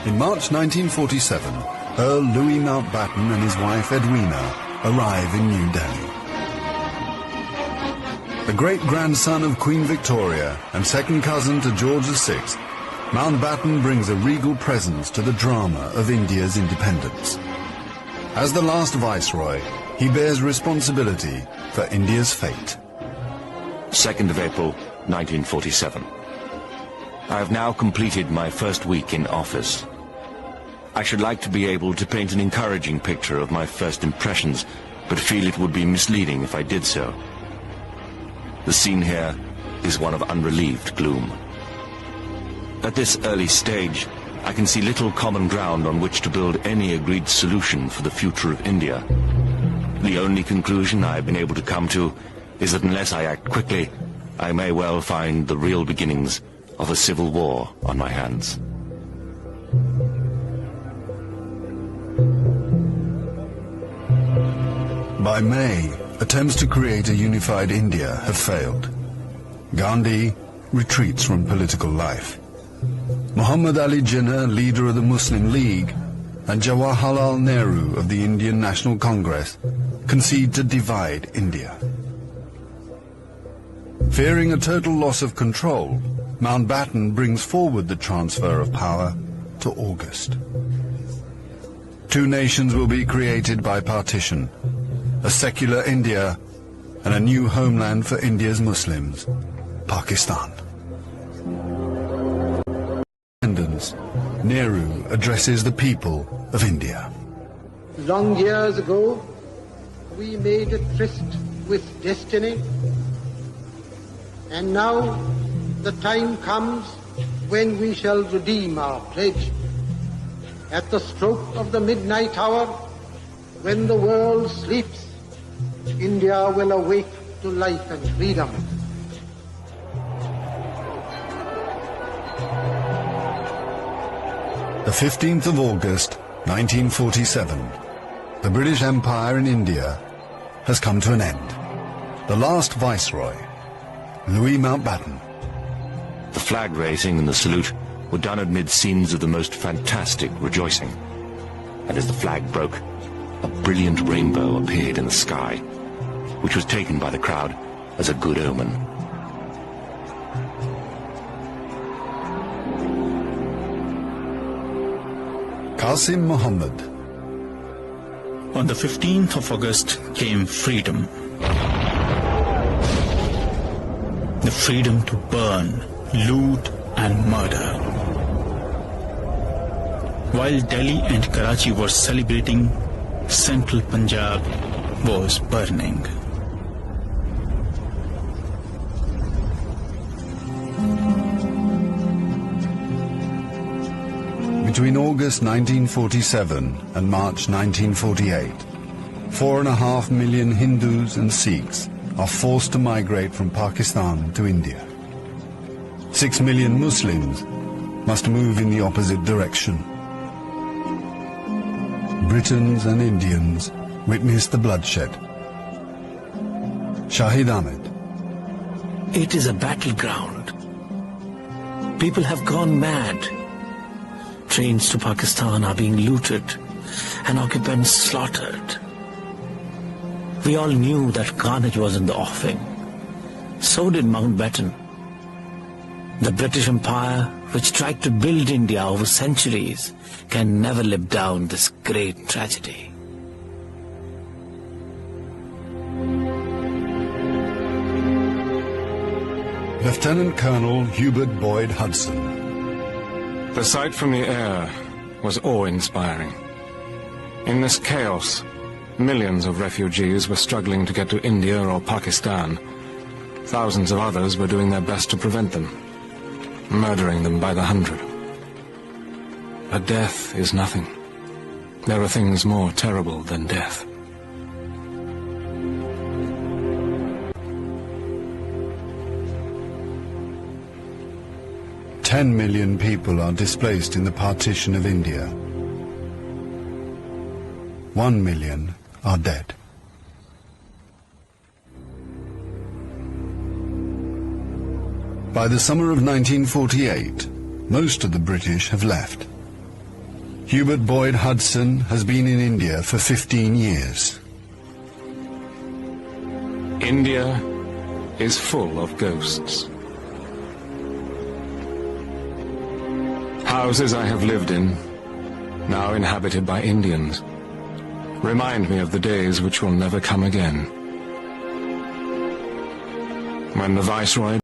In March 1947, Earl Louis Mountbatten and his wife Edwina arrive in New Delhi. The great-grandson of Queen Victoria and second cousin to George VI, Mountbatten brings a regal presence to the drama of India's independence. As the last viceroy, he bears responsibility for India's fate. 2nd of April, 1947. I have now completed my first week in office. I should like to be able to paint an encouraging picture of my first impressions, but feel it would be misleading if I did so. The scene here is one of unrelieved gloom. At this early stage, I can see little common ground on which to build any agreed solution for the future of India. The only conclusion I have been able to come to is that unless I act quickly, I may well find the real beginnings of a civil war on my hands. By May, attempts to create a unified India have failed. Gandhi retreats from political life. Muhammad Ali Jinnah, leader of the Muslim League, and Jawaharlal Nehru of the Indian National Congress concede to divide India. Fearing a total loss of control, Mountbatten brings forward the transfer of power to August. Two nations will be created by partition, a secular India and a new homeland for India's Muslims, Pakistan. Independence, Nehru addresses the people of India. Long years ago, we made a tryst with destiny, and now the time comes when we shall redeem our pledge. At the stroke of the midnight hour, when the world sleeps, India will awake to life and freedom. The 15th of August, 1947. The British Empire in India has come to an end. The last viceroy, Louis Mountbatten. The flag raising and the salute were done amid scenes of the most fantastic rejoicing. And as the flag broke, a brilliant rainbow appeared in the sky, which was taken by the crowd as a good omen. Qasim Muhammad. On the 15th of August came freedom. The freedom to burn, loot and murder. While Delhi and Karachi were celebrating, central Punjab was burning. Between August 1947 and March 1948, 4.5 million Hindus and Sikhs are forced to migrate from Pakistan to India. 6 million Muslims must move in the opposite direction. Britons and Indians witness the bloodshed. Shahid Ahmed. It is a battleground. People have gone mad. Trains to Pakistan are being looted and occupants slaughtered. We all knew that carnage was in the offing. So did Mountbatten. The British Empire, which tried to build India over centuries, can never live down this great tragedy. Lieutenant Colonel Hubert Boyd Hudson. The sight from the air was awe-inspiring. In this chaos, millions of refugees were struggling to get to India or Pakistan. Thousands of others were doing their best to prevent them, murdering them by the hundred. But death is nothing. There are things more terrible than death. Ten million people are displaced in the partition of India. 1 million are dead. By the summer of 1948, most of the British have left. Hubert Boyd Hudson has been in India for 15 years. India is full of ghosts. Houses I have lived in, now inhabited by Indians, remind me of the days which will never come again. When the Viceroy